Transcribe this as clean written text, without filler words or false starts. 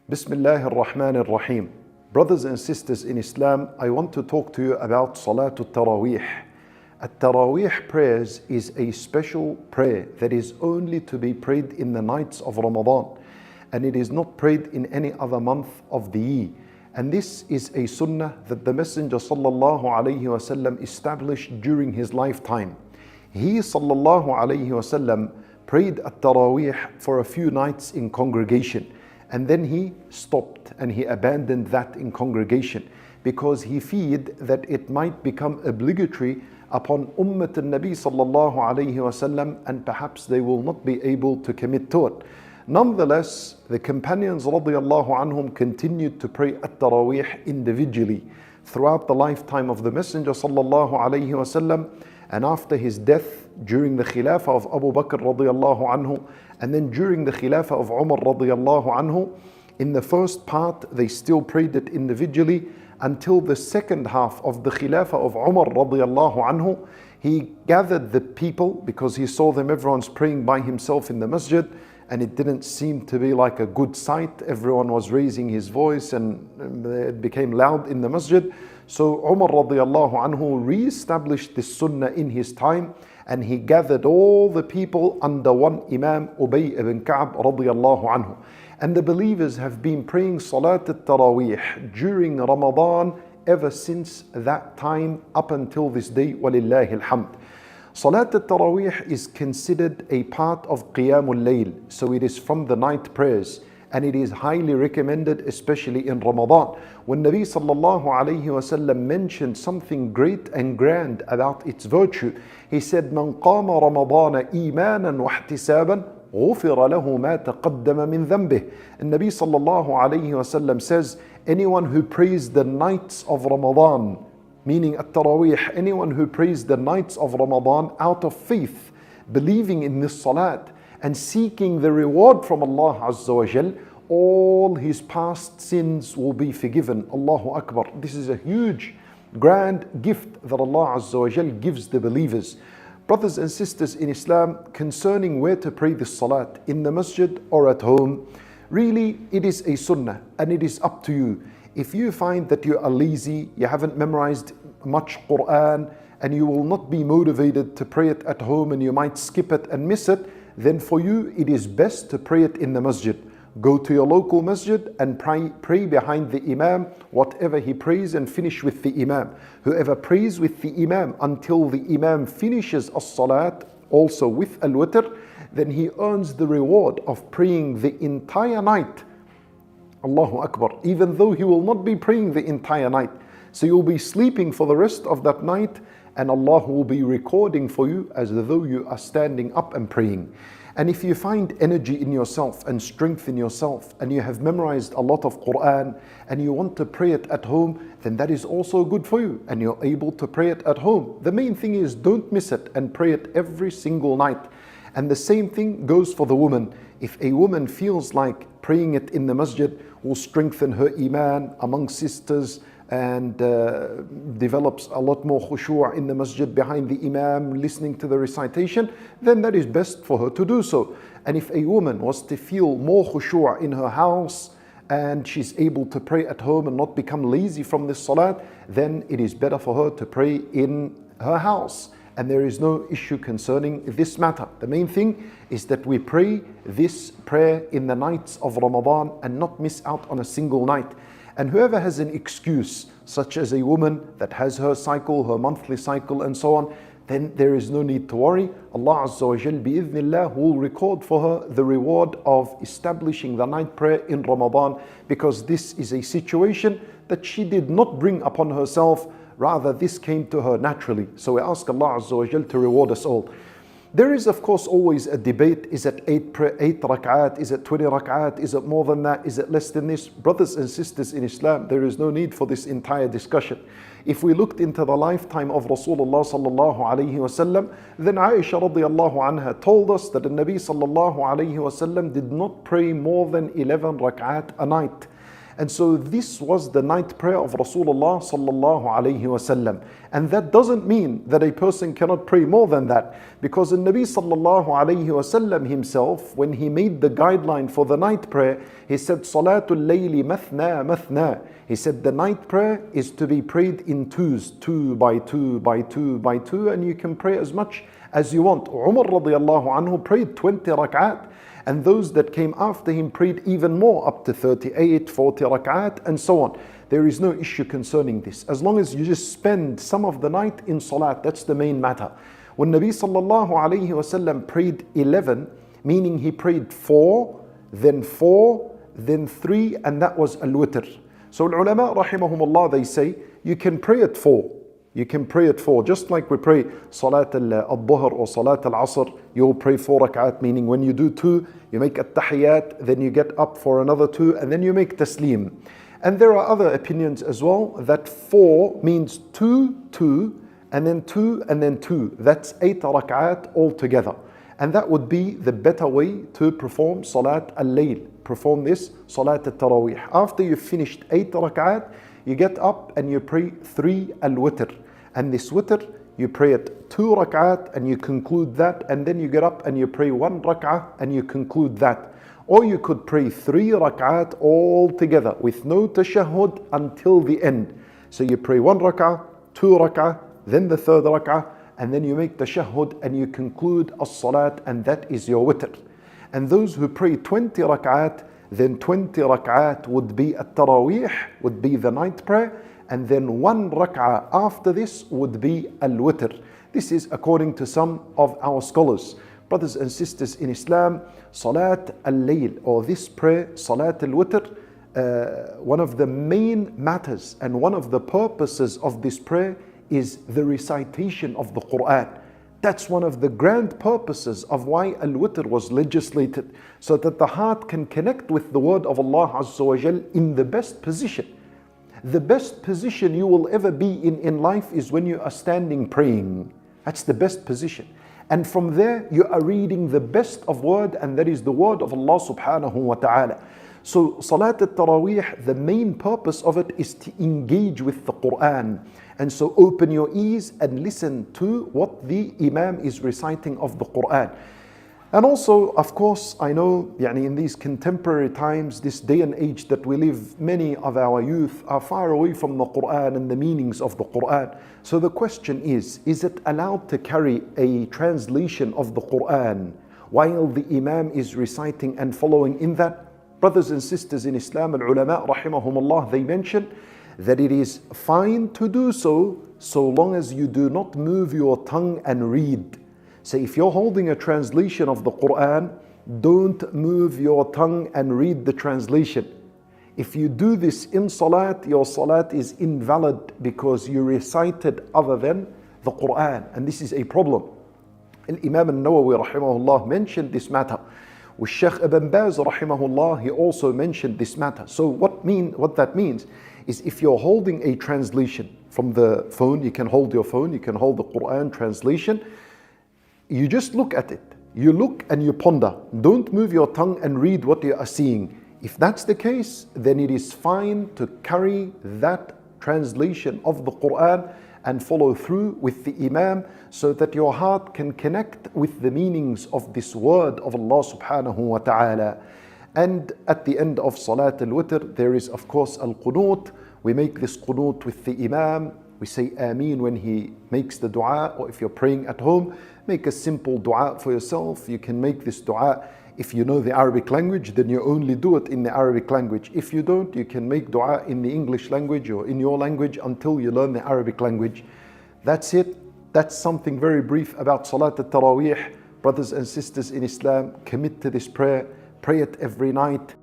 Bismillah ar-Rahman ar-Rahim. Brothers and sisters in Islam, I want to talk to you about Salat at-Taraweeh. At-Taraweeh prayers is a special prayer that is only to be prayed in the nights of Ramadan, and it is not prayed in any other month of the year. And this is a sunnah that the Messenger sallallahu alayhi wasallam established during his lifetime. He sallallahu alayhi wasallam prayed at-Taraweeh for a few nights in congregation, and then he stopped and he abandoned that in congregation because he feared that it might become obligatory upon Ummat al-Nabi sallallahu alayhi wasallam, and perhaps they will not be able to commit to it. Nonetheless, the companions radiallahu anhum continued to pray at-Taraweeh individually throughout the lifetime of the Messenger sallallahu alayhi wasallam, and after his death during the Khilafah of Abu Bakr radiallahu anhu, and then during the Khilafah of Umar radiallahu anhu. In the first part they still prayed it individually until the second half of the Khilafah of Umar radiallahu anhu. He gathered the people because he saw them, everyone's praying by himself in the Masjid, and it didn't seem to be like a good sight. Everyone was raising his voice and it became loud in the Masjid. So Umar radiallahu anhu re-established this sunnah in his time, and he gathered all the people under one Imam, Ubay ibn Ka'b radiallahu anhu. And the believers have been praying Salat at-Taraweeh during Ramadan ever since that time up until this day, walillahi alhamd. Salat at-Taraweeh is considered a part of Qiyamul Layl, so it is from the night prayers, and it is highly recommended, especially in Ramadan. When Nabi sallallahu alayhi wasallam mentioned something great and grand about its virtue, he said, "Man qama Ramadana imanan wa ihtisaban, غُفِرَ لَهُ مَا تَقَدَّمَ مِنْ ذَنْبِهِ." And Nabi sallallahu alayhi wasallam says, anyone who prays the nights of Ramadan, meaning at-Taraweeh, anyone who prays the nights of Ramadan out of faith, believing in this salat and seeking the reward from Allah Azza wa Jal, all his past sins will be forgiven. Allahu Akbar. This is a huge, grand gift that Allah Azza wa Jal gives the believers. Brothers and sisters in Islam, concerning where to pray this salat, in the masjid or at home, really it is a sunnah and it is up to you. If you find that you are lazy, you haven't memorized much Quran, and you will not be motivated to pray it at home and you might skip it and miss it, then for you it is best to pray it in the masjid. Go to your local masjid and pray behind the imam, whatever he prays, and finish with the imam. Whoever prays with the imam until the imam finishes as-salat, also with al-witr, then he earns the reward of praying the entire night. Allahu Akbar. Even though he will not be praying the entire night. So you'll be sleeping for the rest of that night, and Allah will be recording for you as though you are standing up and praying. And if you find energy in yourself and strength in yourself, and you have memorized a lot of Quran, and you want to pray it at home, then that is also good for you, and you're able to pray it at home. The main thing is, don't miss it and pray it every single night. And the same thing goes for the woman. If a woman feels like praying it in the masjid will strengthen her iman among sisters, and develops a lot more khushu' in the masjid behind the imam, listening to the recitation, then that is best for her to do so. And if a woman was to feel more khushu' in her house, and she's able to pray at home and not become lazy from this salat, then it is better for her to pray in her house. And there is no issue concerning this matter. The main thing is that we pray this prayer in the nights of Ramadan and not miss out on a single night. And whoever has an excuse, such as a woman that has her cycle, her monthly cycle and so on, then there is no need to worry. Allah Azza wa Jal bi'idhnillah will record for her the reward of establishing the night prayer in Ramadan, because this is a situation that she did not bring upon herself, rather this came to her naturally. So we ask Allah Azza wa Jal to reward us all. There is of course always a debate. Is it 8 rak'at? Is it 20 rak'at? Is it more than that? Is it less than this? Brothers and sisters in Islam, there is no need for this entire discussion. If we looked into the lifetime of Rasulullah sallallahu alayhi wasallam, then Aisha radiallahu anha told us that the Nabi sallallahu alayhi wasallam did not pray more than 11 rak'at a night. And so this was the night prayer of Rasulullah sallallahu alayhi wasallam. And that doesn't mean that a person cannot pray more than that, because the Nabi sallallahu alayhi wasallam himself, when he made the guideline for the night prayer, he said, Salatul layli mathna mathna. He said the night prayer is to be prayed in twos, two by two by two by two, and you can pray as much as you want. Umar radiallahu anhu prayed 20 rak'at. And those that came after him prayed even more, up to 38, 40 rak'at, and so on. There is no issue concerning this. As long as you just spend some of the night in salat, that's the main matter. When Nabi sallallahu alayhi wasallam prayed 11, meaning he prayed 4, then 3, and that was al-witr. So ulama rahimahumullah, they say, you can pray at 4. You can pray at 4, just like we pray Salat al-Dhuhr or Salat al-Asr. You'll pray 4 rak'at, meaning when you do 2, you make at-Tahiyyat, then you get up for another 2, and then you make taslim. And there are other opinions as well, that 4 means 2, 2, and then 2, and then 2. That's 8 rak'at altogether. And that would be the better way to perform Salat al-Layl. Perform this Salat at-Taraweeh. After you've finished 8 rak'at, you get up and you pray 3 al-witr. And this witr, you pray it 2 rak'at and you conclude that, and then you get up and you pray 1 rak'ah and you conclude that. Or you could pray 3 rak'at all together with no tashahhud until the end. So you pray 1 rak'ah, 2 rak'ah, then the 3rd rak'ah, and then you make tashahhud and you conclude as-salat, and that is your witr. And those who pray 20 rak'at, then 20 rak'at would be at-Taraweeh, would be the night prayer, and then 1 rak'ah after this would be al-witr. This is according to some of our scholars. Brothers and sisters in Islam, Salat al-Layl, or this prayer, Salat al-Witr, one of the main matters and one of the purposes of this prayer is the recitation of the Quran. That's one of the grand purposes of why al-witr was legislated, so that the heart can connect with the word of Allah Azza wa Jal in the best position. The best position you will ever be in life is when you are standing praying. That's the best position. And from there you are reading the best of word, and that is the word of Allah subhanahu wa ta'ala. So Salat at-Taraweeh, the main purpose of it is to engage with the Quran. And so open your ears and listen to what the Imam is reciting of the Quran. And also, of course, I know in these contemporary times, this day and age that we live, many of our youth are far away from the Quran and the meanings of the Quran. So the question is it allowed to carry a translation of the Quran while the Imam is reciting and following in that? Brothers and sisters in Islam, al-ulama rahimahumullah, they mention that it is fine to do so long as you do not move your tongue and read. So if you're holding a translation of the Quran, don't move your tongue and read the translation. If you do this in salat, your salat is invalid because you recited other than the Quran, and this is a problem. Imam al-Nawawi rahimahullah mentioned this matter. With Shaykh Ibn Baz rahimahullah, he also mentioned this matter. So what that means is, if you're holding a translation from the phone, you can hold your phone, you can hold the Quran translation, you just look at it. You look and you ponder. Don't move your tongue and read what you are seeing. If that's the case, then it is fine to carry that translation of the Quran and follow through with the Imam, so that your heart can connect with the meanings of this word of Allah subhanahu wa ta'ala. And at the end of Salat al-Witr, there is of course al-Qunut. We make this Qunut with the Imam. We say Aamin when he makes the dua, or if you're praying at home, make a simple dua for yourself. You can make this dua. If you know the Arabic language, then you only do it in the Arabic language. If you don't, you can make dua in the English language or in your language until you learn the Arabic language. That's it. That's something very brief about Salat at-Taraweeh. Brothers and sisters in Islam, commit to this prayer. Pray it every night.